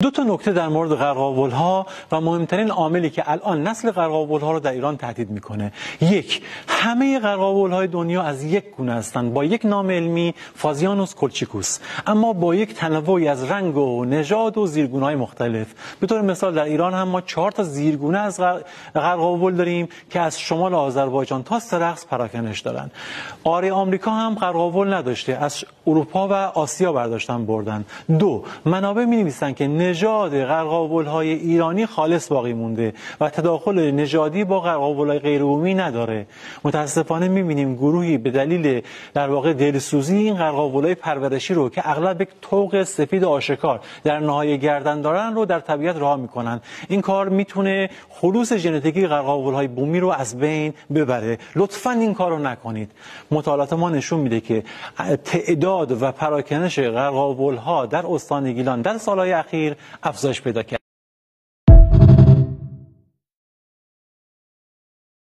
دو تا نکته در مورد قرقاول‌ها و مهمترین عاملی که الان نسل قرقاول‌ها رو در ایران تهدید میکنه. یک، همه قرقاول‌های دنیا از یک گونه هستند با یک نام علمی فازیانوس کلچیکوس، اما با یک تنوعی از رنگ و نژاد و زیرگونه‌های مختلف. به طور مثال در ایران هم ما 4 تا زیرگونه از قرقاول داریم که از شمال آذربایجان تا سرخس پراکنش دارن. آره آمریکا هم قرقاول نداشته، از اروپا و آسیا برداشتن بردن. دو، منابع می‌نویسن که نژاد قرقاول‌های ایرانی خالص باقی مونده و تداخل نژادی با قرقاول‌های غیرعمومی نداره. متاسفانه می‌بینیم گروهی به دلیل در واقع دلسوزی این قرقاول‌های پرورشی رو که اغلب یک طوق سفید آشکار در نهایه گردن دارن رو در طبیعت رها می‌کنن. این کار میتونه خلوص ژنتیکی قرقاول‌های بومی رو از بین ببره. لطفاً این کارو نکنید. مطالعات ما نشون میده که تعداد و پراکنش قرقاول‌ها در استان گیلان در سال‌های اخیر افزایش پیدا کرد.